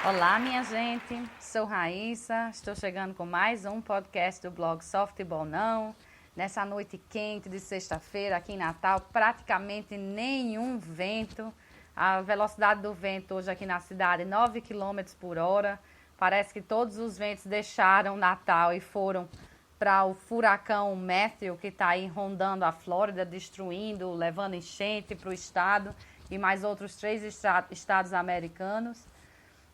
Olá, minha gente, sou Raíssa, estou chegando com mais um podcast do blog Softball Não. Nessa noite quente de sexta-feira aqui em Natal, praticamente nenhum vento. A velocidade do vento hoje aqui na cidade é 9 km por hora. Parece que todos os ventos deixaram Natal e foram para o furacão Matthew, que está aí rondando a Flórida, destruindo, levando enchente para o estado e mais outros 3 estados americanos.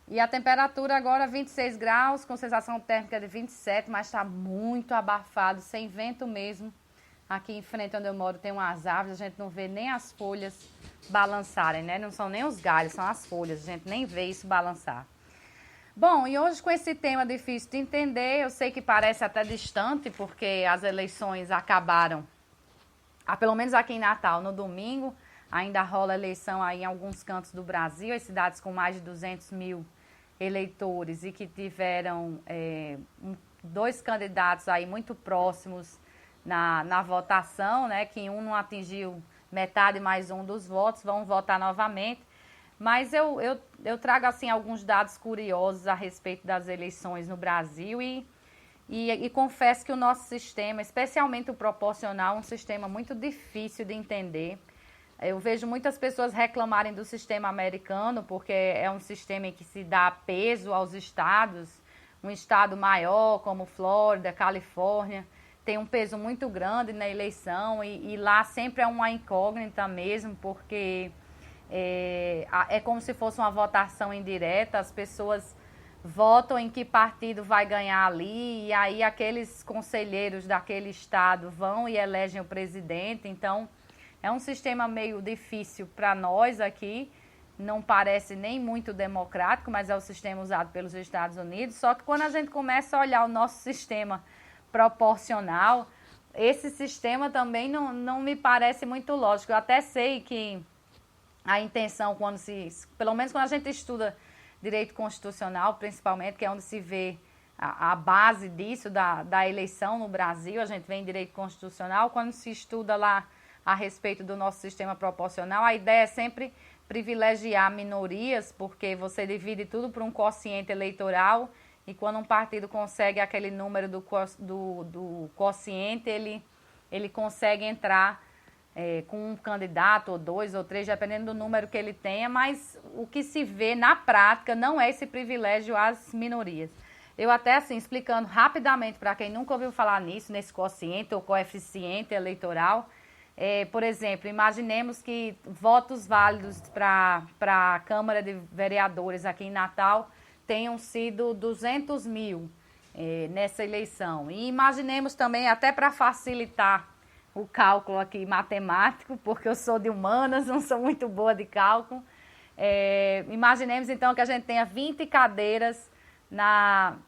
E a temperatura agora 26 graus, com sensação térmica de 27, mas está muito abafado, sem vento mesmo. Aqui em frente onde eu moro tem umas árvores, a gente não vê nem as folhas balançarem, né? Não são nem os galhos, são as folhas, a gente nem vê isso balançar. Bom, e hoje com esse tema difícil de entender, eu sei que parece até distante, porque as eleições acabaram, pelo menos aqui em Natal, no domingo. Ainda rola eleição aí em alguns cantos do Brasil, as cidades com mais de 200 mil eleitores e que tiveram 2 candidatos aí muito próximos na votação, né? Que um não atingiu metade mais um dos votos, vão votar novamente. Mas eu trago assim alguns dados curiosos a respeito das eleições no Brasil e confesso que o nosso sistema, especialmente o proporcional, é um sistema muito difícil de entender. Eu vejo muitas pessoas reclamarem do sistema americano, porque é um sistema em que se dá peso aos estados. Um estado maior, como Flórida, Califórnia, tem um peso muito grande na eleição e lá sempre é uma incógnita mesmo, porque é como se fosse uma votação indireta. As pessoas votam em que partido vai ganhar ali e aí aqueles conselheiros daquele estado vão e elegem o presidente. Então, é um sistema meio difícil para nós aqui, não parece nem muito democrático, mas é o sistema usado pelos Estados Unidos. Só que quando a gente começa a olhar o nosso sistema proporcional, esse sistema também não me parece muito lógico. Eu até sei que a intenção, pelo menos quando a gente estuda direito constitucional, principalmente, que é onde se vê a base disso, da eleição no Brasil, a gente vê em direito constitucional, quando se estuda lá a respeito do nosso sistema proporcional, a ideia é sempre privilegiar minorias, porque você divide tudo por um quociente eleitoral e quando um partido consegue aquele número do quociente, ele consegue entrar com um candidato ou 2 ou 3, dependendo do número que ele tenha, mas o que se vê na prática não é esse privilégio às minorias. Eu até assim, explicando rapidamente para quem nunca ouviu falar nisso, nesse quociente ou coeficiente eleitoral, por exemplo, imaginemos que votos válidos para a Câmara de Vereadores aqui em Natal tenham sido 200 mil nessa eleição. E imaginemos também, até para facilitar o cálculo aqui matemático, porque eu sou de humanas, não sou muito boa de cálculo, imaginemos então que a gente tenha 20 cadeiras na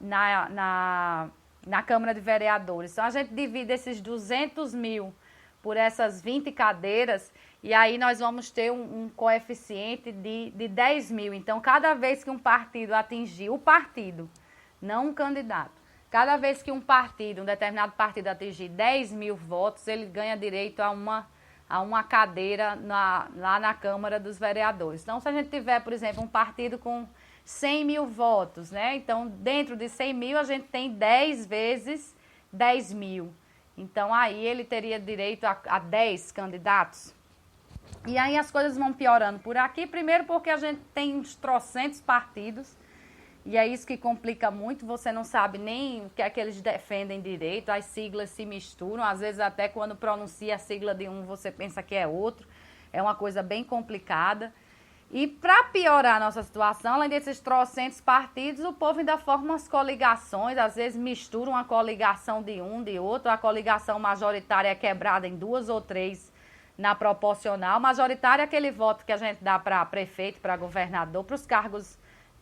Câmara de Vereadores. Então a gente divide esses 200 mil por essas 20 cadeiras, e aí nós vamos ter um coeficiente de 10 mil. Então, cada vez que um partido atingir, o partido, não um candidato, cada vez que um determinado partido atingir 10 mil votos, ele ganha direito a uma cadeira lá na Câmara dos Vereadores. Então, se a gente tiver, por exemplo, um partido com 100 mil votos, né? Então, dentro de 100 mil, a gente tem 10 vezes 10 mil. Então, aí ele teria direito a 10 candidatos. E aí as coisas vão piorando por aqui. Primeiro porque a gente tem uns trocentos partidos. E é isso que complica muito. Você não sabe nem o que é que eles defendem direito. As siglas se misturam. Às vezes até quando pronuncia a sigla de um, você pensa que é outro. É uma coisa bem complicada. E para piorar a nossa situação, além desses trocentos partidos, o povo ainda forma umas coligações, às vezes mistura uma coligação de um, de outro, a coligação majoritária é quebrada em 2 ou 3 na proporcional. Majoritária é aquele voto que a gente dá para prefeito, para governador, para os cargos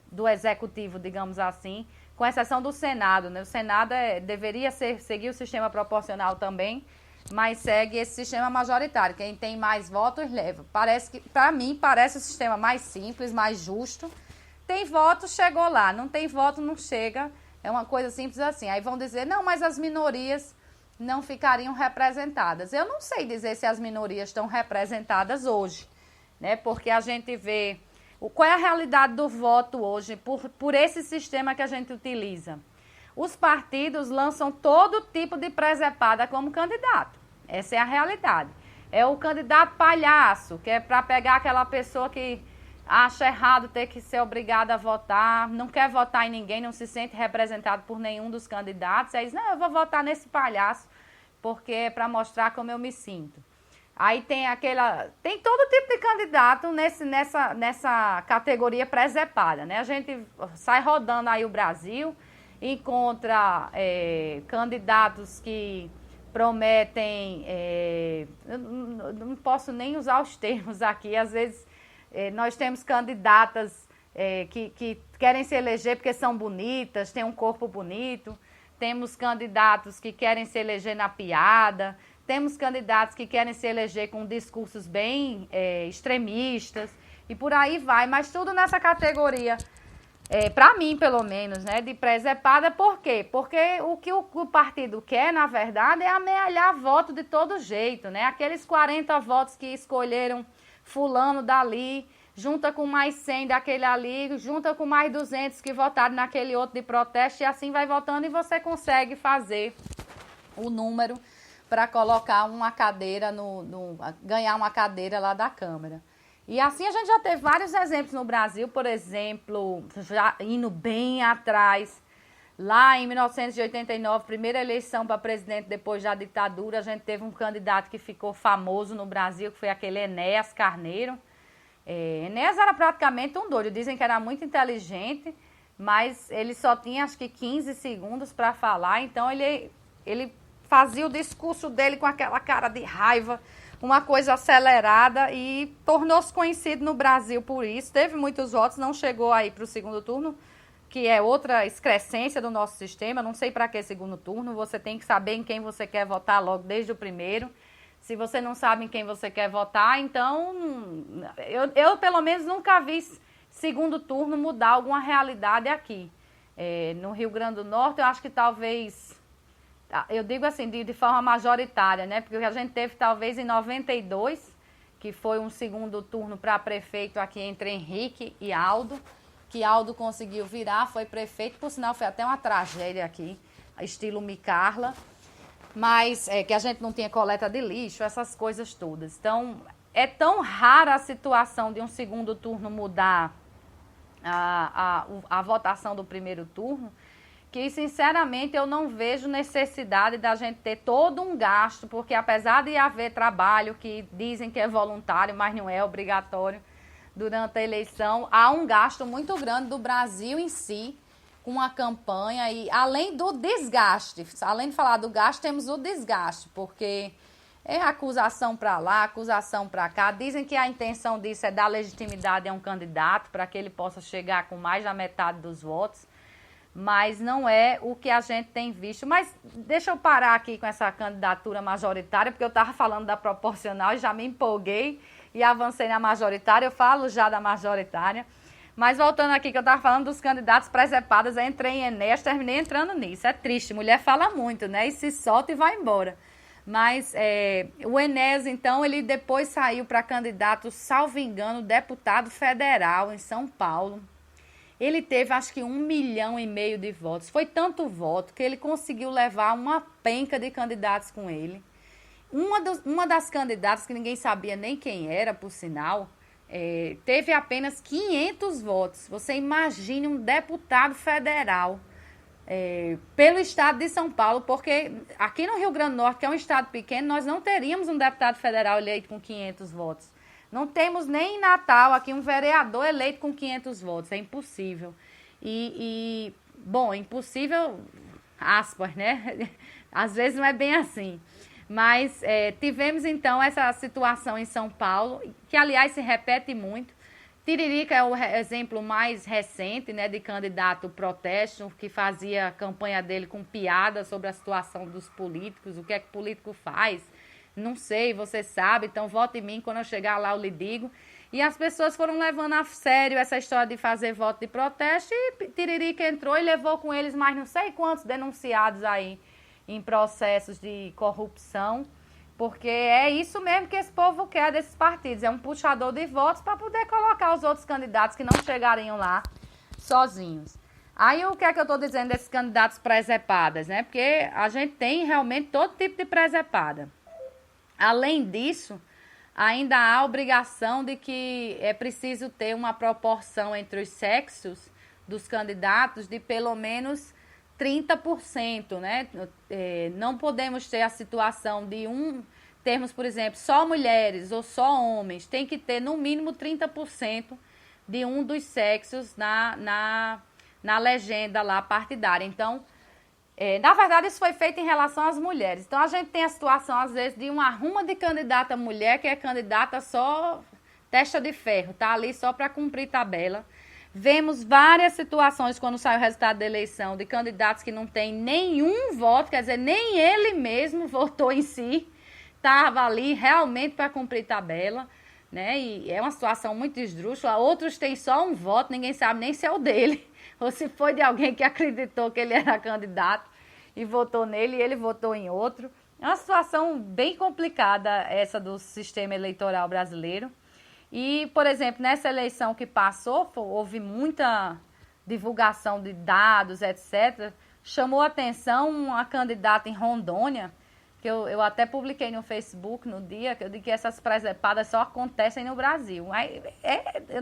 do executivo, digamos assim, com exceção do Senado, né? O Senado deveria seguir o sistema proporcional também, mas segue esse sistema majoritário. Quem tem mais votos leva. Para mim, parece o sistema mais simples, mais justo. Tem voto, chegou lá. Não tem voto, não chega. É uma coisa simples assim. Aí vão dizer, não, mas as minorias não ficariam representadas. Eu não sei dizer se as minorias estão representadas hoje, né? Porque a gente vê Qual é a realidade do voto hoje por esse sistema que a gente utiliza? Os partidos lançam todo tipo de presepada como candidato. Essa é a realidade. É o candidato palhaço, que é para pegar aquela pessoa que acha errado ter que ser obrigada a votar, não quer votar em ninguém, não se sente representado por nenhum dos candidatos. Aí diz, não, eu vou votar nesse palhaço, porque é para mostrar como eu me sinto. Aí tem todo tipo de candidato nessa categoria presepada, né? A gente sai rodando aí o Brasil, encontra candidatos que prometem, eu não posso nem usar os termos aqui, às vezes nós temos candidatas que querem se eleger porque são bonitas, têm um corpo bonito, temos candidatos que querem se eleger na piada, temos candidatos que querem se eleger com discursos bem extremistas e por aí vai, mas tudo nessa categoria, para mim pelo menos, né, de presepada. Por quê? Porque o que o partido quer, na verdade, é amealhar voto de todo jeito, né? Aqueles 40 votos que escolheram fulano dali, junta com mais 100 daquele ali, junta com mais 200 que votaram naquele outro de protesto e assim vai votando e você consegue fazer o número para colocar uma cadeira, ganhar uma cadeira lá da Câmara. E assim a gente já teve vários exemplos no Brasil, por exemplo, já indo bem atrás, lá em 1989, primeira eleição para presidente depois da ditadura, a gente teve um candidato que ficou famoso no Brasil, que foi aquele Enéas Carneiro. Enéas era praticamente um doido, dizem que era muito inteligente, mas ele só tinha acho que 15 segundos para falar, então ele fazia o discurso dele com aquela cara de raiva, uma coisa acelerada e tornou-se conhecido no Brasil por isso. Teve muitos votos, não chegou aí para o segundo turno, que é outra excrescência do nosso sistema. Não sei para que segundo turno, você tem que saber em quem você quer votar logo desde o primeiro. Se você não sabe em quem você quer votar, então eu pelo menos nunca vi segundo turno mudar alguma realidade aqui. No Rio Grande do Norte, eu acho que talvez, eu digo assim, de forma majoritária, né? Porque a gente teve talvez em 92, que foi um segundo turno para prefeito aqui entre Henrique e Aldo, que Aldo conseguiu virar, foi prefeito, por sinal foi até uma tragédia aqui, estilo Micarla, mas que a gente não tinha coleta de lixo, essas coisas todas. Então, é tão rara a situação de um segundo turno mudar a votação do primeiro turno, que, sinceramente, eu não vejo necessidade da gente ter todo um gasto, porque apesar de haver trabalho que dizem que é voluntário, mas não é obrigatório, durante a eleição, há um gasto muito grande do Brasil em si, com a campanha, e além do desgaste, além de falar do gasto, temos o desgaste, porque é acusação para lá, acusação para cá, dizem que a intenção disso é dar legitimidade a um candidato, para que ele possa chegar com mais da metade dos votos, mas não é o que a gente tem visto. Mas deixa eu parar aqui com essa candidatura majoritária, porque eu estava falando da proporcional e já me empolguei e avancei na majoritária, eu falo já da majoritária. Mas voltando aqui, que eu estava falando dos candidatos presepadas, eu entrei em Enéas, terminei entrando nisso. É triste, mulher fala muito, né? E se solta e vai embora. Mas o Enéas, então, ele depois saiu para candidato, salvo engano, deputado federal em São Paulo. Ele teve, acho que 1,5 milhão de votos. Foi tanto voto que ele conseguiu levar uma penca de candidatos com ele. Uma das candidatas, que ninguém sabia nem quem era, por sinal, teve apenas 500 votos. Você imagine um deputado federal pelo estado de São Paulo, porque aqui no Rio Grande do Norte, que é um estado pequeno, nós não teríamos um deputado federal eleito com 500 votos. Não temos nem em Natal aqui um vereador eleito com 500 votos. É impossível. Bom, impossível, aspas, né? Às vezes não é bem assim. Mas tivemos, então, essa situação em São Paulo, que, aliás, se repete muito. Tiririca é o exemplo mais recente, né, de candidato protesto, que fazia a campanha dele com piada sobre a situação dos políticos, o que é que o político faz. Não sei, você sabe, então vote em mim, quando eu chegar lá eu lhe digo. E as pessoas foram levando a sério essa história de fazer voto de protesto e Tiririca entrou e levou com eles mais não sei quantos denunciados aí em processos de corrupção, porque é isso mesmo que esse povo quer desses partidos, é um puxador de votos para poder colocar os outros candidatos que não chegariam lá sozinhos. Aí o que é que eu estou dizendo desses candidatos presepadas, né? Porque a gente tem realmente todo tipo de presepada. Além disso, ainda há a obrigação de que é preciso ter uma proporção entre os sexos dos candidatos de pelo menos 30%, né? Não podemos ter a situação de termos, por exemplo, só mulheres ou só homens. Tem que ter no mínimo 30% de um dos sexos na legenda lá partidária. Então, na verdade, isso foi feito em relação às mulheres. Então, a gente tem a situação, às vezes, de uma ruma de candidata mulher que é candidata só testa de ferro, tá ali só para cumprir tabela. Vemos várias situações, quando sai o resultado da eleição, de candidatos que não têm nenhum voto, quer dizer, nem ele mesmo votou em si, estava ali realmente para cumprir tabela, né? E é uma situação muito esdrúxula. Outros têm só um voto, ninguém sabe nem se é o dele, ou se foi de alguém que acreditou que ele era candidato e votou nele e ele votou em outro. É uma situação bem complicada essa do sistema eleitoral brasileiro. E, por exemplo, nessa eleição que passou, houve muita divulgação de dados, etc. Chamou a atenção uma candidata em Rondônia, que eu até publiquei no Facebook no dia, que eu digo que essas presepadas só acontecem no Brasil.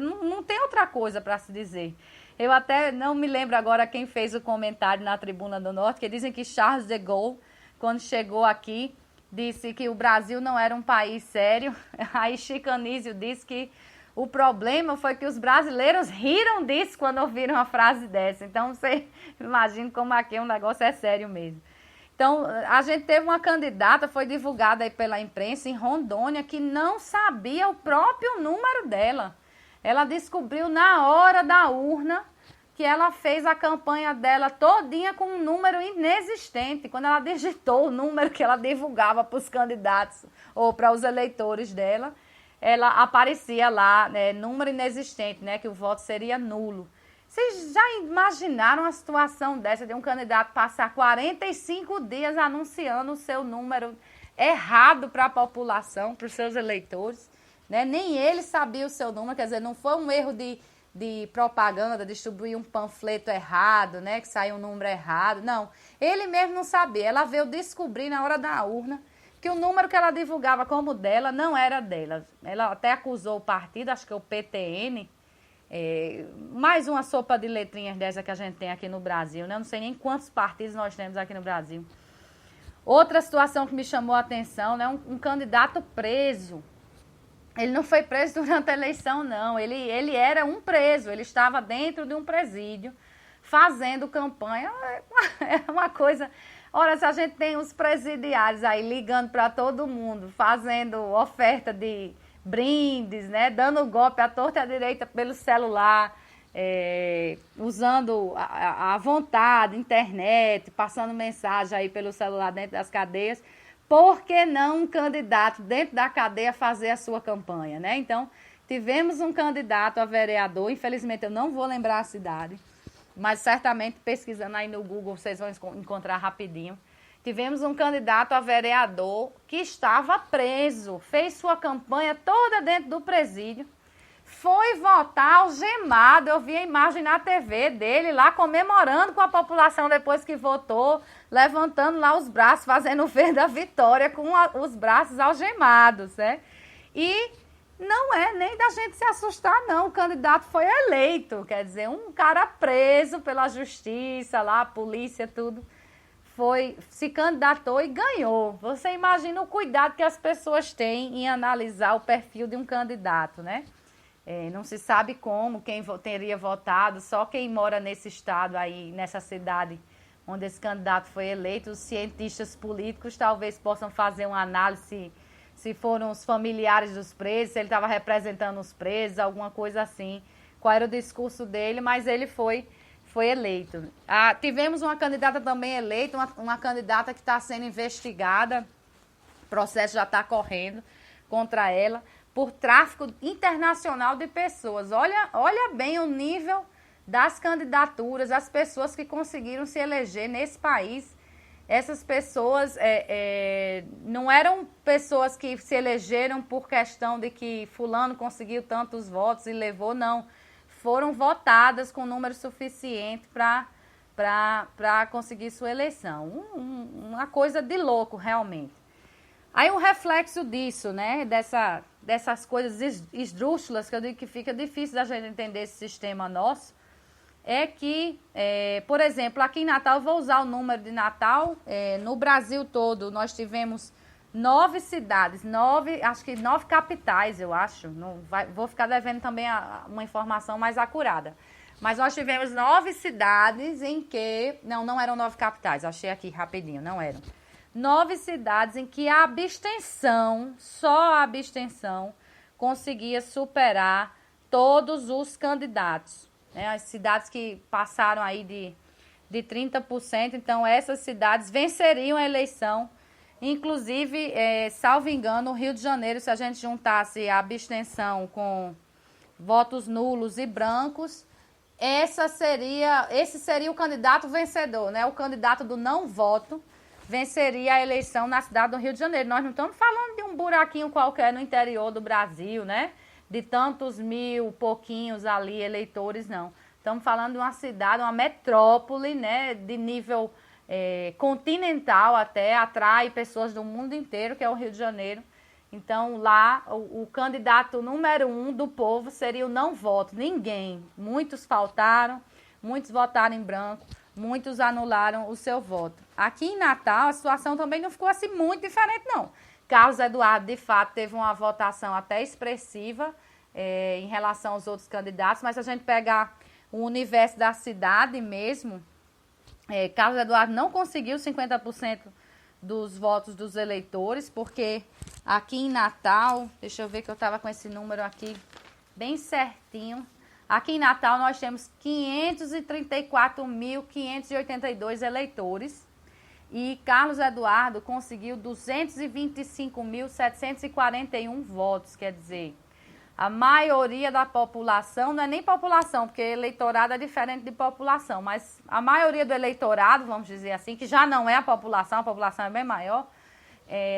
Não tem outra coisa para se dizer. Eu até não me lembro agora quem fez o comentário na Tribuna do Norte, que dizem que Charles de Gaulle, quando chegou aqui, disse que o Brasil não era um país sério. Aí Chico Anísio disse que o problema foi que os brasileiros riram disso quando ouviram uma frase dessa. Então, você imagina como aqui um negócio é sério mesmo. Então, a gente teve uma candidata, foi divulgada aí pela imprensa, em Rondônia, que não sabia o próprio número dela. Ela descobriu na hora da urna que ela fez a campanha dela todinha com um número inexistente. Quando ela digitou o número que ela divulgava para os candidatos ou para os eleitores dela, ela aparecia lá, né, número inexistente, né, que o voto seria nulo. Vocês já imaginaram a situação dessa, de um candidato passar 45 dias anunciando o seu número errado para a população, para os seus eleitores, né? Nem ele sabia o seu número, quer dizer, não foi um erro de propaganda, distribuir um panfleto errado, né, que saiu um número errado, não. Ele mesmo não sabia, ela veio descobrir na hora da urna que o número que ela divulgava como dela não era dela. Ela até acusou o partido, acho que é o PTN, mais uma sopa de letrinhas dessa que a gente tem aqui no Brasil, né? Eu não sei nem quantos partidos nós temos aqui no Brasil. Outra situação que me chamou a atenção, né, um candidato preso. Ele não foi preso durante a eleição, não. Ele era um preso, ele estava dentro de um presídio, fazendo campanha. É uma coisa... Ora, se a gente tem os presidiários aí ligando para todo mundo, fazendo oferta de brindes, né, dando golpe à torta e à direita pelo celular, usando à vontade, internet, passando mensagem aí pelo celular dentro das cadeias, por que não um candidato dentro da cadeia fazer a sua campanha, né? Então, tivemos um candidato a vereador, infelizmente eu não vou lembrar a cidade, mas certamente pesquisando aí no Google vocês vão encontrar rapidinho. Tivemos um candidato a vereador que estava preso, fez sua campanha toda dentro do presídio, foi votar algemado. Eu vi a imagem na TV dele lá comemorando com a população depois que votou, levantando lá os braços, fazendo o V da vitória com os braços algemados, né? E não é nem da gente se assustar, não. O candidato foi eleito, quer dizer, um cara preso pela justiça lá, a polícia, tudo. Se candidatou e ganhou. Você imagina o cuidado que as pessoas têm em analisar o perfil de um candidato, né? Não se sabe como, quem teria votado, só quem mora nesse estado aí, nessa cidade onde esse candidato foi eleito, os cientistas políticos talvez possam fazer uma análise se foram os familiares dos presos, se ele estava representando os presos, alguma coisa assim, qual era o discurso dele, mas ele foi eleito. Tivemos uma candidata também eleita, uma candidata que está sendo investigada, o processo já está correndo contra ela, por tráfico internacional de pessoas. Olha bem o nível das candidaturas, as pessoas que conseguiram se eleger nesse país, essas pessoas não eram pessoas que se elegeram por questão de que fulano conseguiu tantos votos e levou, não. Foram votadas com número suficiente para conseguir sua eleição. Uma coisa de louco, realmente. Aí o reflexo disso, né, dessas coisas esdrúxulas, que eu digo que fica difícil da gente entender esse sistema nosso, é que, por exemplo, aqui em Natal, eu vou usar o número de Natal, no Brasil todo nós tivemos 9 cidades, acho que 9 capitais, eu acho, vou ficar devendo também uma informação mais acurada, mas nós tivemos 9 cidades em que, não eram 9 capitais, achei aqui rapidinho, não eram, 9 cidades em que a abstenção, só a abstenção, conseguia superar todos os candidatos. Né, as cidades que passaram aí de 30%, então essas cidades venceriam a eleição. Inclusive, salvo engano, o Rio de Janeiro, se a gente juntasse a abstenção com votos nulos e brancos, esse seria o candidato vencedor, né? O candidato do não voto venceria a eleição na cidade do Rio de Janeiro. Nós não estamos falando de um buraquinho qualquer no interior do Brasil, né? De tantos mil, pouquinhos ali, eleitores, não. Estamos falando de uma cidade, uma metrópole, né, de nível continental até, atrai pessoas do mundo inteiro, que é o Rio de Janeiro. Então, lá, o candidato número 1 do povo seria o não voto, ninguém. Muitos faltaram, muitos votaram em branco, muitos anularam o seu voto. Aqui em Natal, a situação também não ficou assim muito diferente, não. Carlos Eduardo, de fato, teve uma votação até expressiva em relação aos outros candidatos, mas se a gente pegar o universo da cidade mesmo, Carlos Eduardo não conseguiu 50% dos votos dos eleitores, porque aqui em Natal, deixa eu ver que eu estava com esse número aqui bem certinho, aqui em Natal nós temos 534.582 eleitores, e Carlos Eduardo conseguiu 225.741 votos, quer dizer, a maioria da população, não é nem população, porque eleitorado é diferente de população, mas a maioria do eleitorado, vamos dizer assim, que já não é a população é bem maior,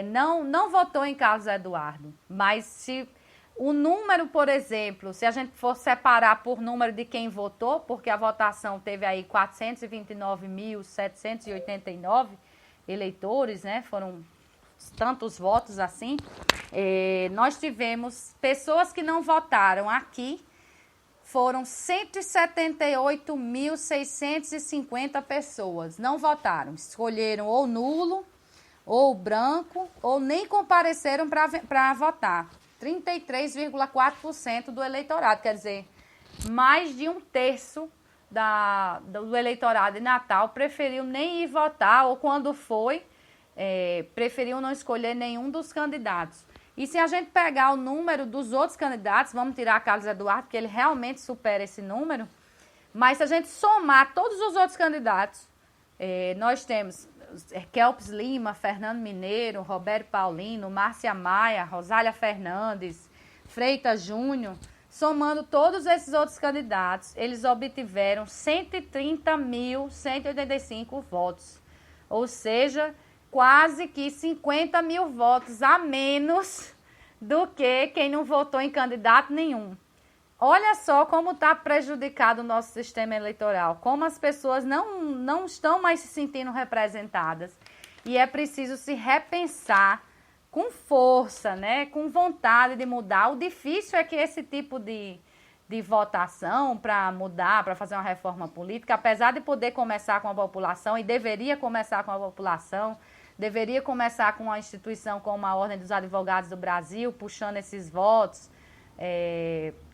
não votou em Carlos Eduardo. Mas se o número, por exemplo, se a gente for separar por número de quem votou, porque a votação teve aí 429.789 eleitores, né? Foram tantos votos assim. Nós tivemos pessoas que não votaram aqui, foram 178.650 pessoas. Não votaram, escolheram ou nulo, ou branco, ou nem compareceram para votar. 33,4% do eleitorado, quer dizer, mais de um terço do eleitorado de Natal preferiu nem ir votar, ou quando foi, preferiu não escolher nenhum dos candidatos. E se a gente pegar o número dos outros candidatos, vamos tirar Carlos Eduardo, porque ele realmente supera esse número, mas se a gente somar todos os outros candidatos, nós temos Kelps Lima, Fernando Mineiro, Roberto Paulino, Márcia Maia, Rosália Fernandes, Freitas Júnior, somando todos esses outros candidatos, eles obtiveram 130.185 votos, ou seja, quase que 50 mil votos a menos do que quem não votou em candidato nenhum. Olha só como está prejudicado o nosso sistema eleitoral, como as pessoas não estão mais se sentindo representadas. E é preciso se repensar com força, né, com vontade de mudar. O difícil é que esse tipo de votação para mudar, para fazer uma reforma política, apesar de poder começar com a população, e deveria começar com a população, deveria começar com uma instituição como a Ordem dos Advogados do Brasil, puxando esses votos,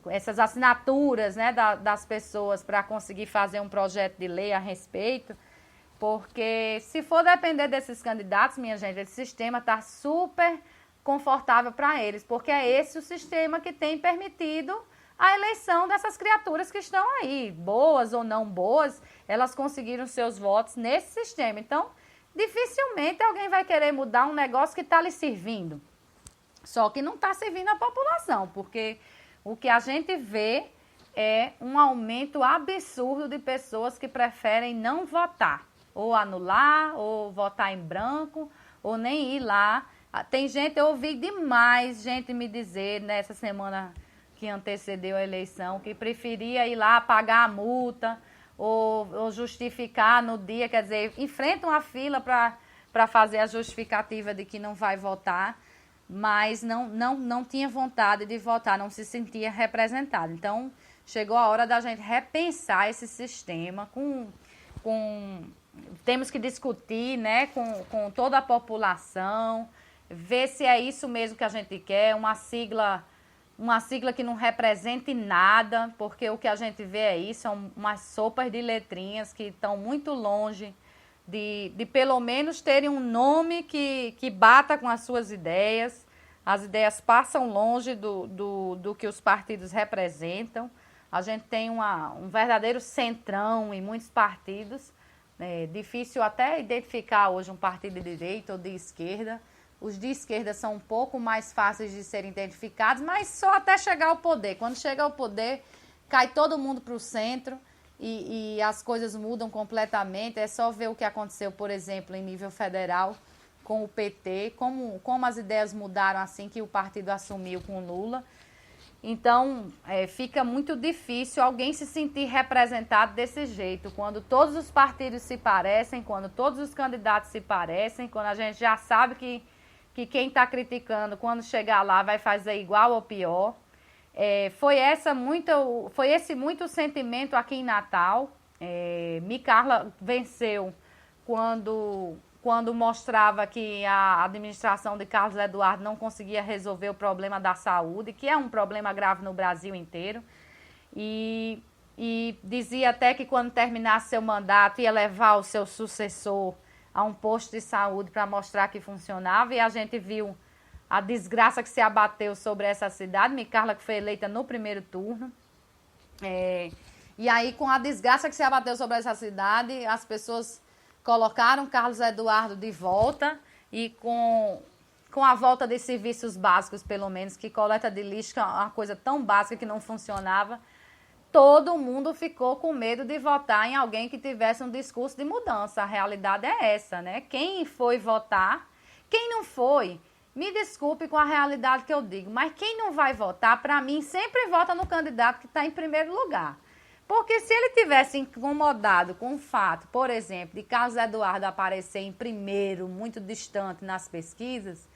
essas assinaturas, né, das pessoas para conseguir fazer um projeto de lei a respeito, porque se for depender desses candidatos, minha gente, esse sistema está super confortável para eles, porque é esse o sistema que tem permitido a eleição dessas criaturas que estão aí, boas ou não boas, elas conseguiram seus votos nesse sistema. Então, dificilmente alguém vai querer mudar um negócio que está lhe servindo. Só que não está servindo a população, porque o que a gente vê é um aumento absurdo de pessoas que preferem não votar. ou anular, ou votar em branco, ou nem ir lá. Tem gente, eu ouvi demais gente me dizer nessa semana que antecedeu a eleição, que preferia ir lá pagar a multa ou justificar no dia, quer dizer, enfrenta uma fila para fazer a justificativa de que não vai votar, mas não tinha vontade de votar, não se sentia representado. Então, chegou a hora da gente repensar esse sistema temos que discutir, né, com toda a população, ver se é isso mesmo que a gente quer, uma sigla que não represente nada, porque o que a gente vê aí são umas sopas de letrinhas que estão muito longe de pelo menos terem um nome que bata com as suas ideias. As ideias passam longe do que os partidos representam. A gente tem um verdadeiro centrão em muitos partidos. É difícil até identificar hoje um partido de direita ou de esquerda. Os de esquerda são um pouco mais fáceis de serem identificados, mas só até chegar ao poder. Quando chega ao poder, cai todo mundo para o centro e as coisas mudam completamente. É só ver o que aconteceu, por exemplo, em nível federal com o PT, como as ideias mudaram assim que o partido assumiu com o Lula. Então, fica muito difícil alguém se sentir representado desse jeito, quando todos os partidos se parecem, quando todos os candidatos se parecem, quando a gente já sabe que quem está criticando, quando chegar lá, vai fazer igual ou pior. Foi esse muito sentimento aqui em Natal. Micarla venceu quando mostrava que a administração de Carlos Eduardo não conseguia resolver o problema da saúde, que é um problema grave no Brasil inteiro. E dizia até que quando terminasse seu mandato ia levar o seu sucessor a um posto de saúde para mostrar que funcionava, e a gente viu a desgraça que se abateu sobre essa cidade. Micarla, que foi eleita no primeiro turno. E aí, com a desgraça que se abateu sobre essa cidade, as pessoas colocaram Carlos Eduardo de volta, e com a volta de serviços básicos, pelo menos, que coleta de lixo, que é uma coisa tão básica que não funcionava, todo mundo ficou com medo de votar em alguém que tivesse um discurso de mudança. A realidade é essa, né? Quem foi votar, quem não foi, me desculpe com a realidade que eu digo, mas quem não vai votar, para mim, sempre vota no candidato que está em primeiro lugar. Porque se ele tivesse incomodado com o fato, por exemplo, de Carlos Eduardo aparecer em primeiro, muito distante nas pesquisas,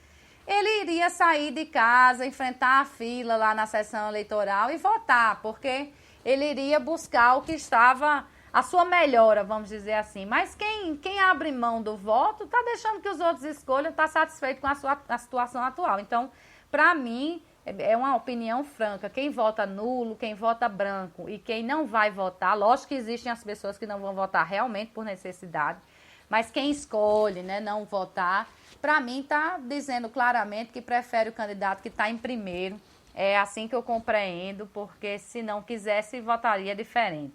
ele iria sair de casa, enfrentar a fila lá na sessão eleitoral e votar, porque ele iria buscar o que estava, a sua melhora, vamos dizer assim. Mas quem abre mão do voto está deixando que os outros escolham, está satisfeito com a situação atual. Então, para mim, é uma opinião franca. Quem vota nulo, quem vota branco e quem não vai votar, lógico que existem as pessoas que não vão votar realmente por necessidade, mas quem escolhe, né, não votar, para mim está dizendo claramente que prefere o candidato que está em primeiro. É assim que eu compreendo, porque se não quisesse, votaria diferente.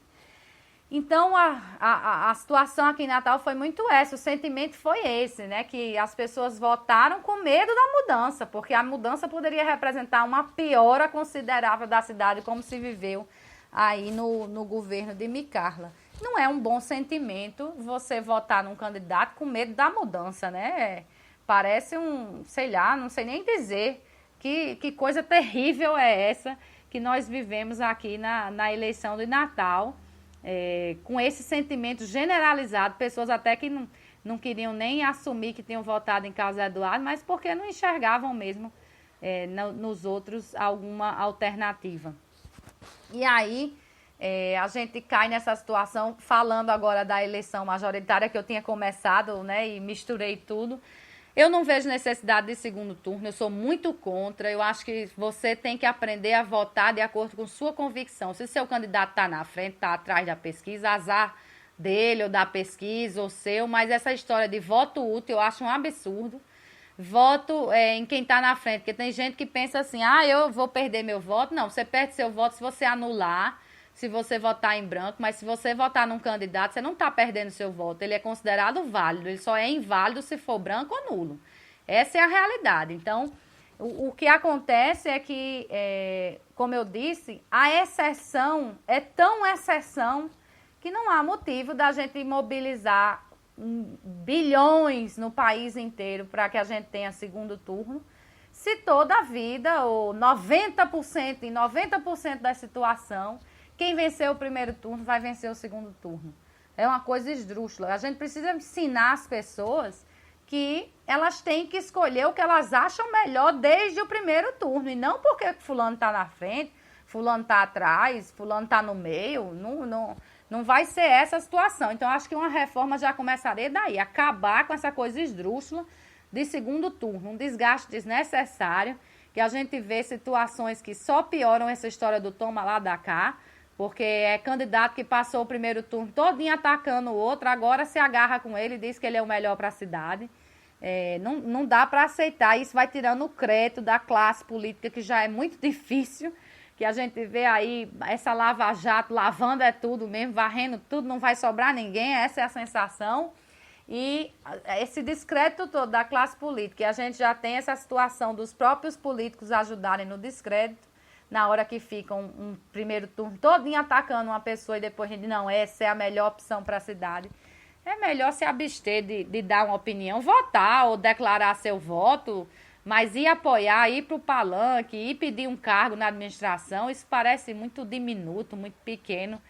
Então, a situação aqui em Natal foi muito essa, o sentimento foi esse, né? Que as pessoas votaram com medo da mudança, porque a mudança poderia representar uma piora considerável da cidade, como se viveu aí no governo de Micarla. Não é um bom sentimento você votar num candidato com medo da mudança, né? Parece sei lá, não sei nem dizer que coisa terrível é essa que nós vivemos aqui na eleição de Natal. Com esse sentimento generalizado, pessoas até que não queriam nem assumir que tinham votado em Carlos Eduardo, mas porque não enxergavam mesmo nos outros alguma alternativa. E aí a gente cai nessa situação, falando agora da eleição majoritária que eu tinha começado, né, e misturei tudo. Eu não vejo necessidade de segundo turno, eu sou muito contra. Eu acho que você tem que aprender a votar de acordo com sua convicção. Se seu candidato está na frente, está atrás da pesquisa, azar dele ou da pesquisa ou seu, mas essa história de voto útil eu acho um absurdo. Voto em quem está na frente, porque tem gente que pensa assim, eu vou perder meu voto. Não, você perde seu voto se você anular, se você votar em branco, mas se você votar num candidato, você não está perdendo seu voto. Ele é considerado válido, ele só é inválido se for branco ou nulo. Essa é a realidade. Então, o que acontece é que, como eu disse, a exceção é tão exceção que não há motivo da gente mobilizar bilhões no país inteiro para que a gente tenha segundo turno, se toda a vida, ou 90%, em 90% da situação, quem venceu o primeiro turno vai vencer o segundo turno. É uma coisa esdrúxula. A gente precisa ensinar as pessoas que elas têm que escolher o que elas acham melhor desde o primeiro turno, e não porque fulano está na frente, fulano está atrás, fulano está no meio, não vai ser essa a situação. Então, acho que uma reforma já começaria daí, acabar com essa coisa esdrúxula de segundo turno, um desgaste desnecessário, que a gente vê situações que só pioram essa história do toma lá da cá, porque é candidato que passou o primeiro turno todinho atacando o outro, agora se agarra com ele e diz que ele é o melhor para a cidade. Não dá para aceitar, isso vai tirando o crédito da classe política, que já é muito difícil, que a gente vê aí essa lava-jato, lavando é tudo mesmo, varrendo tudo, não vai sobrar ninguém, essa é a sensação. E esse descrédito todo da classe política, e a gente já tem essa situação dos próprios políticos ajudarem no descrédito, na hora que ficam um primeiro turno todinho atacando uma pessoa e depois a gente diz, não, essa é a melhor opção para a cidade. É melhor se abster de dar uma opinião, votar ou declarar seu voto, mas ir apoiar, ir para o palanque, ir pedir um cargo na administração, isso parece muito diminuto, muito pequeno.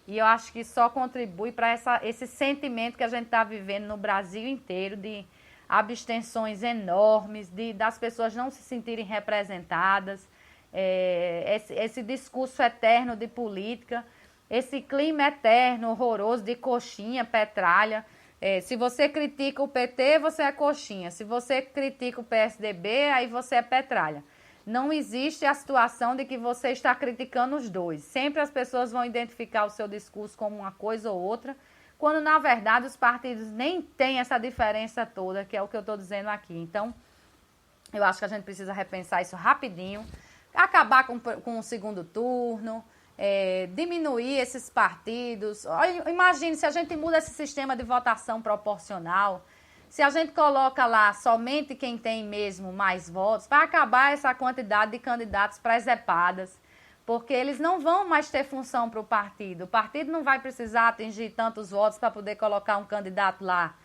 E eu acho que só contribui para esse sentimento que a gente está vivendo no Brasil inteiro, de abstenções enormes, das pessoas não se sentirem representadas, esse discurso eterno de política, esse clima eterno, horroroso de coxinha, petralha. Se você critica o PT, você é coxinha. Se você critica o PSDB, aí você é petralha. Não existe a situação de que você está criticando os dois. Sempre as pessoas vão identificar o seu discurso como uma coisa ou outra, quando na verdade os partidos nem têm essa diferença toda, que é o que eu estou dizendo aqui. Então, eu acho que a gente precisa repensar isso rapidinho, acabar com o segundo turno, diminuir esses partidos. Imagine se a gente muda esse sistema de votação proporcional, se a gente coloca lá somente quem tem mesmo mais votos, vai acabar essa quantidade de candidatos presepadas, porque eles não vão mais ter função para o partido. O partido não vai precisar atingir tantos votos para poder colocar um candidato lá.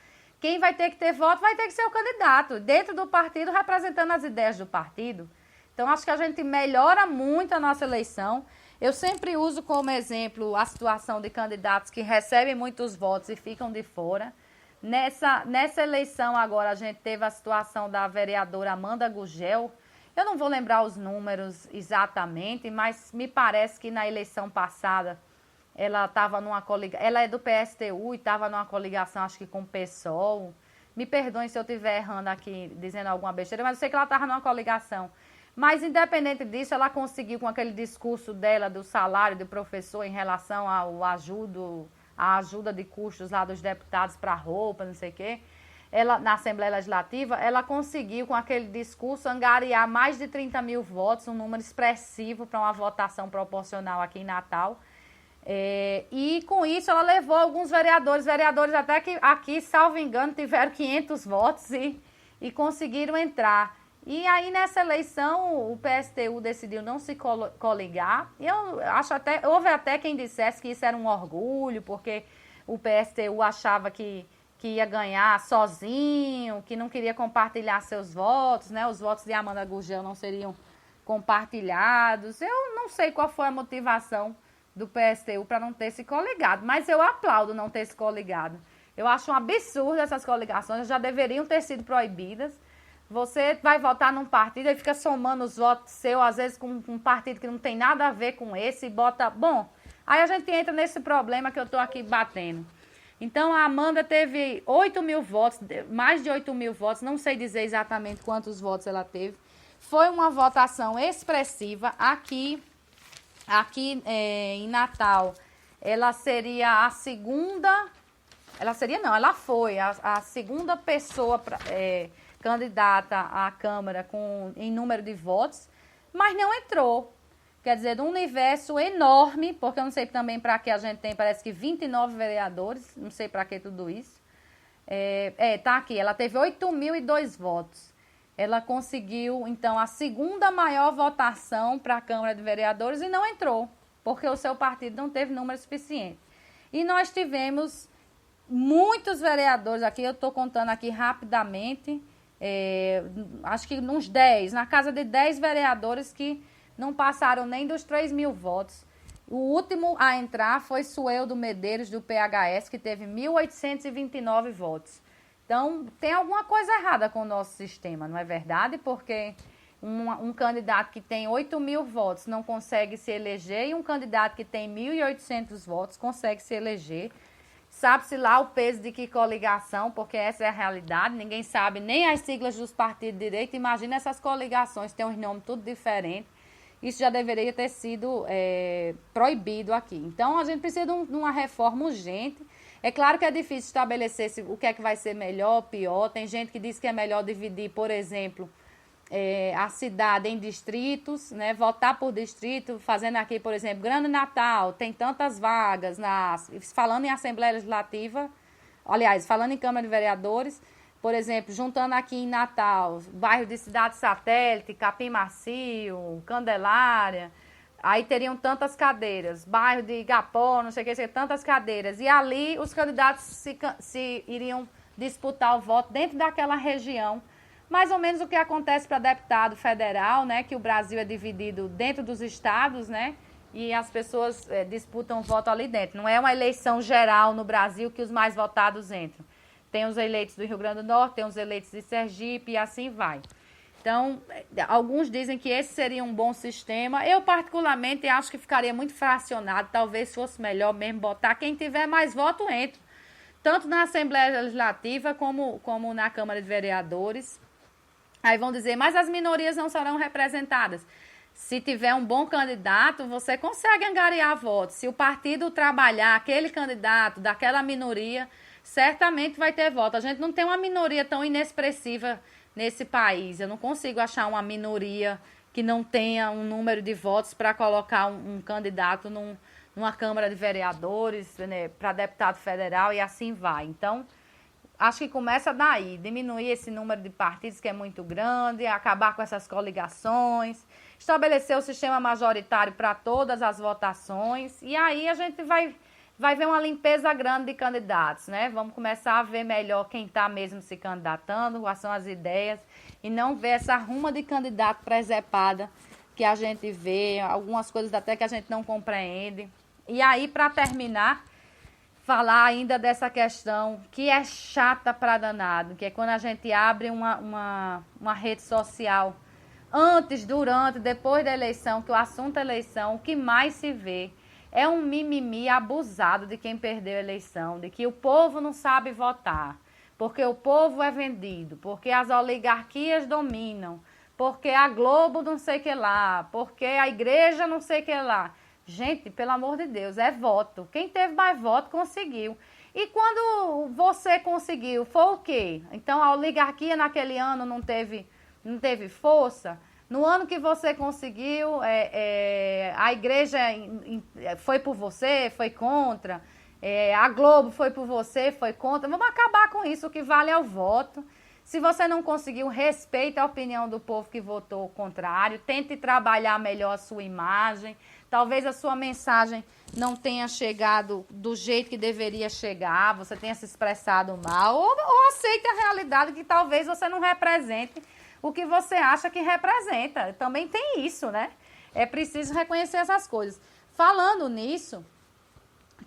Quem vai ter que ter voto vai ter que ser o candidato, dentro do partido, representando as ideias do partido. Então, acho que a gente melhora muito a nossa eleição. Eu sempre uso como exemplo a situação de candidatos que recebem muitos votos e ficam de fora. Nessa eleição agora, a gente teve a situação da vereadora Amanda Gugel. Eu não vou lembrar os números exatamente, mas me parece que na eleição passada ela estava numa coligação. Ela é do PSTU e estava numa coligação, acho que com o PSOL. Me perdoem se eu estiver errando aqui, dizendo alguma besteira, mas eu sei que ela estava numa coligação. Mas, independente disso, ela conseguiu, com aquele discurso dela do salário do professor em relação ao a ajuda de custos lá dos deputados para roupa, não sei o quê, na Assembleia Legislativa, ela conseguiu, com aquele discurso, angariar mais de 30 mil votos, um número expressivo para uma votação proporcional aqui em Natal. E, com isso, ela levou alguns vereadores até que aqui, salvo engano, tiveram 500 votos e conseguiram entrar. E aí, nessa eleição, o PSTU decidiu não se coligar. E eu acho houve até quem dissesse que isso era um orgulho, porque o PSTU achava que ia ganhar sozinho, que não queria compartilhar seus votos, né? Os votos de Amanda Gugel não seriam compartilhados. Eu não sei qual foi a motivação do PSTU para não ter se coligado, mas eu aplaudo não ter se coligado. Eu acho um absurdo essas coligações, já deveriam ter sido proibidas. Você vai votar num partido e fica somando os votos seus, às vezes com um partido que não tem nada a ver com esse, e bota... Bom, aí a gente entra nesse problema que eu estou aqui batendo. Então, a Amanda teve 8 mil votos, mais de 8 mil votos, não sei dizer exatamente quantos votos ela teve. Foi uma votação expressiva. Aqui em Natal, ela seria a segunda... Ela foi a segunda pessoa... candidata à Câmara em número de votos, mas não entrou. Quer dizer, de um universo enorme, porque eu não sei também para que a gente tem, parece que 29 vereadores, não sei para que tudo isso. Tá aqui, ela teve 8.002 votos. Ela conseguiu, então, a segunda maior votação para a Câmara de Vereadores e não entrou, porque o seu partido não teve número suficiente. E nós tivemos muitos vereadores aqui, eu estou contando aqui rapidamente, acho que uns 10, na casa de 10 vereadores que não passaram nem dos 3.000 votos. O último a entrar foi Sueldo Medeiros, do PHS, que teve 1.829 votos. Então, tem alguma coisa errada com o nosso sistema, não é verdade? Porque um candidato que tem 8.000 votos não consegue se eleger e um candidato que tem 1.800 votos consegue se eleger. Sabe-se lá o peso de que coligação, porque essa é a realidade. Ninguém sabe nem as siglas dos partidos de direita. Imagina essas coligações, tem uns nomes tudo diferentes. Isso já deveria ter sido proibido aqui. Então, a gente precisa de uma reforma urgente. É claro que é difícil estabelecer o que é que vai ser melhor ou pior. Tem gente que diz que é melhor dividir, por exemplo, a cidade em distritos, né? Votar por distrito, fazendo aqui, por exemplo, Grande Natal, tem tantas vagas, falando em Assembleia Legislativa, aliás, falando em Câmara de Vereadores, por exemplo, juntando aqui em Natal, bairro de Cidade Satélite, Capim Macio, Candelária, aí teriam tantas cadeiras, bairro de Igapó, não sei o que, tantas cadeiras, e ali os candidatos se iriam disputar o voto dentro daquela região. Mais ou menos o que acontece para deputado federal, né? Que o Brasil é dividido dentro dos estados, né? E as pessoas disputam o voto ali dentro. Não é uma eleição geral no Brasil que os mais votados entram. Tem os eleitos do Rio Grande do Norte, tem os eleitos de Sergipe e assim vai. Então, alguns dizem que esse seria um bom sistema. Eu, particularmente, acho que ficaria muito fracionado. Talvez fosse melhor mesmo botar quem tiver mais voto entra. Tanto na Assembleia Legislativa como na Câmara de Vereadores. Aí vão dizer, mas as minorias não serão representadas. Se tiver um bom candidato, você consegue angariar votos. Se o partido trabalhar aquele candidato daquela minoria, certamente vai ter voto. A gente não tem uma minoria tão inexpressiva nesse país. Eu não consigo achar uma minoria que não tenha um número de votos para colocar um candidato numa Câmara de Vereadores, né, para deputado federal e assim vai. Então, acho que começa daí, diminuir esse número de partidos que é muito grande, acabar com essas coligações, estabelecer o sistema majoritário para todas as votações e aí a gente vai ver uma limpeza grande de candidatos, né? Vamos começar a ver melhor quem está mesmo se candidatando, quais são as ideias e não ver essa ruma de candidato presepada que a gente vê, algumas coisas até que a gente não compreende. E aí, para terminar, falar ainda dessa questão que é chata para danado, que é quando a gente abre uma rede social antes, durante, depois da eleição, que o assunto é eleição, o que mais se vê é um mimimi abusado de quem perdeu a eleição, de que o povo não sabe votar, porque o povo é vendido, porque as oligarquias dominam, porque a Globo não sei o que lá, porque a igreja não sei o que lá. Gente, pelo amor de Deus, é voto. Quem teve mais voto conseguiu. E quando você conseguiu, foi o quê? Então a oligarquia naquele ano não teve força? No ano que você conseguiu, a igreja foi por você, foi contra. A Globo foi por você, foi contra. Vamos acabar com isso, o que vale é o voto. Se você não conseguiu, respeite a opinião do povo que votou o contrário. Tente trabalhar melhor a sua imagem. Talvez a sua mensagem não tenha chegado do jeito que deveria chegar, você tenha se expressado mal, ou aceite a realidade que talvez você não represente o que você acha que representa. Também tem isso, né? É preciso reconhecer essas coisas. Falando nisso,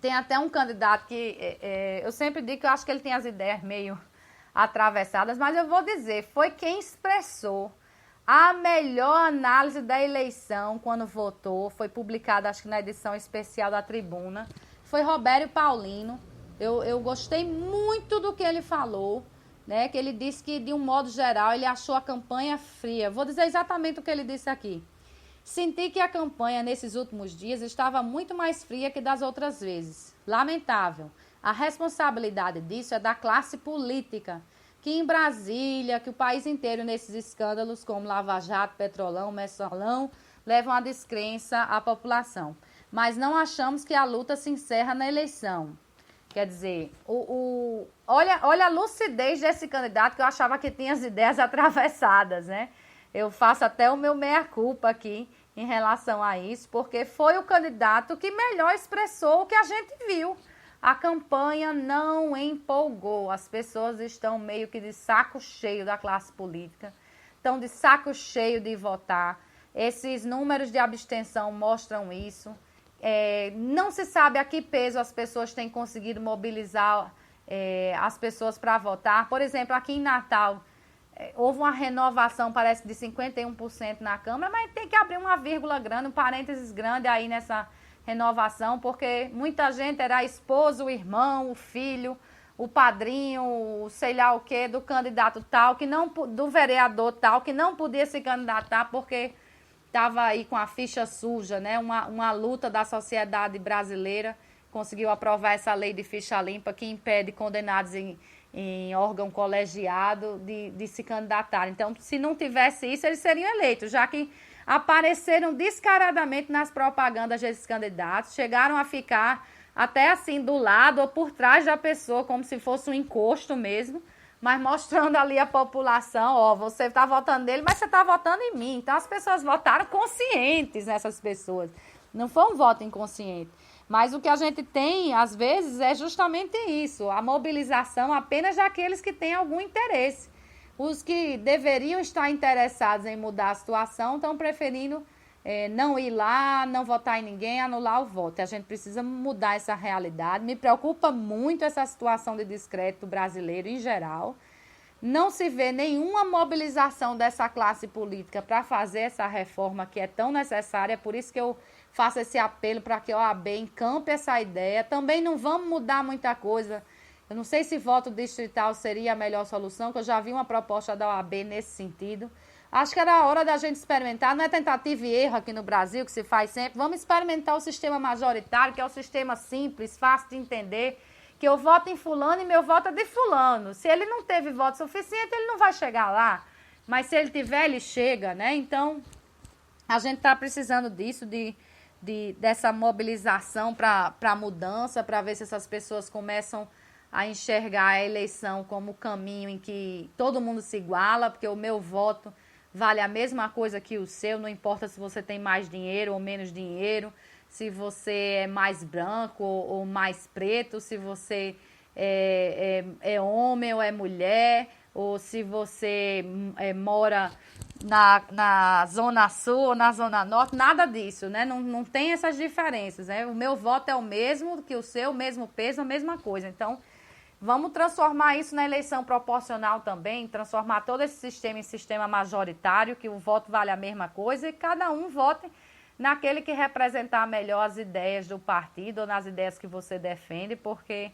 tem até um candidato que eu sempre digo que eu acho que ele tem as ideias meio atravessadas, mas eu vou dizer, foi quem expressou a melhor análise da eleição quando votou, foi publicada acho que na edição especial da Tribuna, foi Robério Paulino. Eu gostei muito do que ele falou, né? Que ele disse que, de um modo geral, ele achou a campanha fria. Vou dizer exatamente o que ele disse aqui. Senti que a campanha, nesses últimos dias, estava muito mais fria que das outras vezes. Lamentável. A responsabilidade disso é da classe política, que em Brasília, que o país inteiro nesses escândalos como Lava Jato, Petrolão, Mensalão, levam à descrença à população. Mas não achamos que a luta se encerra na eleição. Quer dizer, olha a lucidez desse candidato, que eu achava que tinha as ideias atravessadas, né? Eu faço até o meu meia-culpa aqui em relação a isso, porque foi o candidato que melhor expressou o que a gente viu. a campanha não empolgou. As pessoas estão meio que de saco cheio da classe política, estão de saco cheio de votar. Esses números de abstenção mostram isso. Não se sabe a que peso as pessoas têm conseguido mobilizar as pessoas para votar. Por exemplo, aqui em Natal, houve uma renovação, parece, de 51% na Câmara, mas tem que abrir uma vírgula grande, um parênteses grande aí nessa renovação, porque muita gente era esposo, o irmão, o filho, o padrinho, o sei lá o quê, do candidato tal, do vereador tal, que não podia se candidatar porque estava aí com a ficha suja, né? Uma luta da sociedade brasileira conseguiu aprovar essa lei de ficha limpa que impede condenados em órgão colegiado de se candidatar. Então, se não tivesse isso, eles seriam eleitos, já que apareceram descaradamente nas propagandas desses candidatos, chegaram a ficar até assim do lado ou por trás da pessoa, como se fosse um encosto mesmo, mas mostrando ali a população, ó, você está votando nele, mas você está votando em mim. Então, as pessoas votaram conscientes nessas pessoas. Não foi um voto inconsciente. Mas o que a gente tem, às vezes, é justamente isso, a mobilização apenas daqueles que têm algum interesse. Os que deveriam estar interessados em mudar a situação estão preferindo não ir lá, não votar em ninguém, anular o voto. A gente precisa mudar essa realidade. Me preocupa muito essa situação de descrédito brasileiro em geral. Não se vê nenhuma mobilização dessa classe política para fazer essa reforma que é tão necessária. Por isso que eu faço esse apelo para que a OAB encampe essa ideia. Também não vamos mudar muita coisa. Eu não sei se voto distrital seria a melhor solução, que eu já vi uma proposta da OAB nesse sentido. Acho que era a hora da gente experimentar, não é tentativa e erro aqui no Brasil, que se faz sempre. Vamos experimentar o sistema majoritário, que é o sistema simples, fácil de entender, que eu voto em fulano e meu voto é de fulano. Se ele não teve voto suficiente, ele não vai chegar lá. Mas se ele tiver, ele chega, né? Então, a gente está precisando disso, dessa mobilização para mudança, para ver se essas pessoas começam a enxergar a eleição como caminho em que todo mundo se iguala, porque o meu voto vale a mesma coisa que o seu, não importa se você tem mais dinheiro ou menos dinheiro, se você é mais branco ou mais preto, se você é homem ou é mulher, ou se você mora na Zona Sul ou na Zona Norte, nada disso, né? Não tem essas diferenças, né? O meu voto é o mesmo que o seu, o mesmo peso, a mesma coisa. Então, vamos transformar isso na eleição proporcional também, transformar todo esse sistema em sistema majoritário, que o voto vale a mesma coisa e cada um vote naquele que representar melhor as ideias do partido ou nas ideias que você defende, porque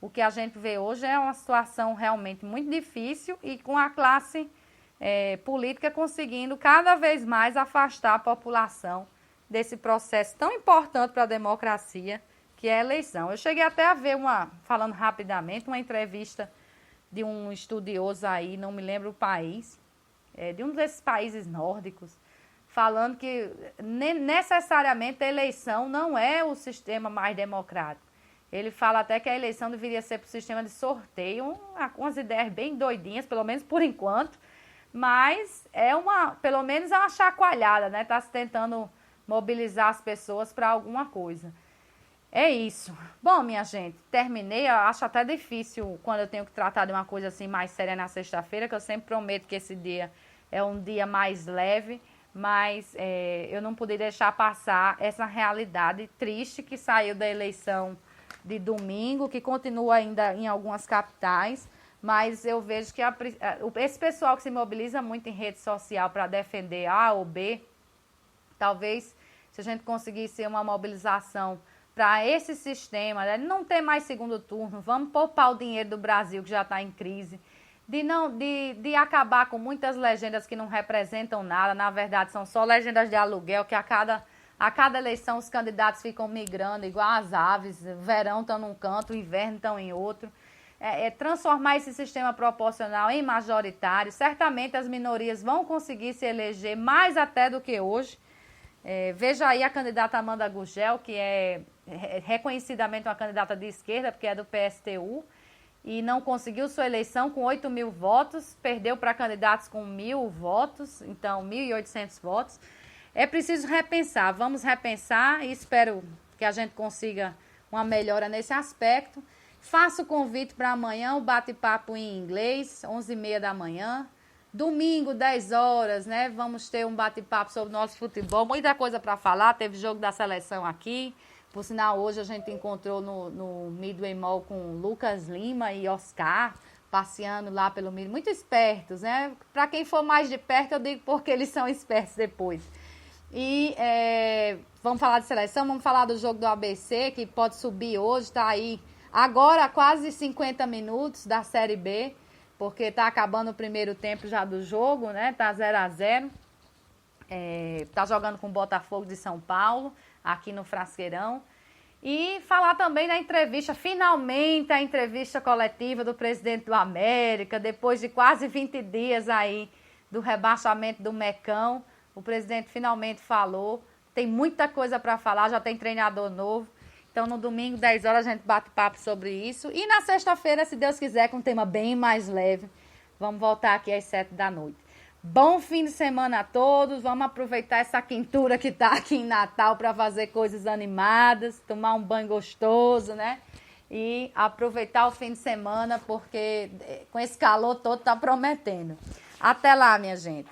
o que a gente vê hoje é uma situação realmente muito difícil e com a classe política conseguindo cada vez mais afastar a população desse processo tão importante para a democracia, que é a eleição. Eu cheguei até a ver falando rapidamente, uma entrevista de um estudioso aí, não me lembro o país, de um desses países nórdicos, falando que necessariamente a eleição não é o sistema mais democrático. Ele fala até que a eleição deveria ser para o sistema de sorteio, com umas ideias bem doidinhas, pelo menos por enquanto, mas pelo menos é uma chacoalhada, né? Está se tentando mobilizar as pessoas para alguma coisa. É isso. Bom, minha gente, terminei. Eu acho até difícil quando eu tenho que tratar de uma coisa assim mais séria na sexta-feira, que eu sempre prometo que esse dia é um dia mais leve, mas eu não pude deixar passar essa realidade triste que saiu da eleição de domingo, que continua ainda em algumas capitais, mas eu vejo que esse pessoal que se mobiliza muito em rede social para defender A ou B, talvez se a gente conseguisse uma mobilização para esse sistema, né, não ter mais segundo turno, vamos poupar o dinheiro do Brasil que já está em crise, de acabar com muitas legendas que não representam nada, na verdade são só legendas de aluguel, que a cada eleição os candidatos ficam migrando igual as aves, verão estão num canto, inverno estão em outro. Transformar esse sistema proporcional em majoritário, certamente as minorias vão conseguir se eleger mais até do que hoje. Veja aí a candidata Amanda Gurgel, que é reconhecidamente uma candidata de esquerda, porque é do PSTU, e não conseguiu sua eleição com 8 mil votos, perdeu para candidatos com 1.000 votos, então 1.800 votos. É preciso repensar, vamos repensar e espero que a gente consiga uma melhora nesse aspecto. Faço o convite para amanhã, o bate-papo em inglês, 11h30 da manhã. Domingo, 10 horas, né? Vamos ter um bate-papo sobre o nosso futebol. Muita coisa para falar. Teve jogo da seleção aqui. Por sinal, hoje a gente encontrou no Midway Mall com Lucas Lima e Oscar, passeando lá pelo Midway. Muito espertos, né? Para quem for mais de perto, eu digo porque eles são espertos depois. E vamos falar de seleção, vamos falar do jogo do ABC, que pode subir hoje, tá aí agora quase 50 minutos da Série B, porque tá acabando o primeiro tempo já do jogo, né? Tá 0-0. Tá jogando com o Botafogo de São Paulo, aqui no Frasqueirão. E falar também da entrevista, finalmente a entrevista coletiva do presidente do América, depois de quase 20 dias aí do rebaixamento do Mecão. O presidente finalmente falou, tem muita coisa para falar, já tem treinador novo. Então, no domingo, 10 horas, a gente bate papo sobre isso. E na sexta-feira, se Deus quiser, com um tema bem mais leve, vamos voltar aqui às 7 da noite. Bom fim de semana a todos. Vamos aproveitar essa quentura que tá aqui em Natal para fazer coisas animadas, tomar um banho gostoso, né? E aproveitar o fim de semana, porque com esse calor todo tá prometendo. Até lá, minha gente.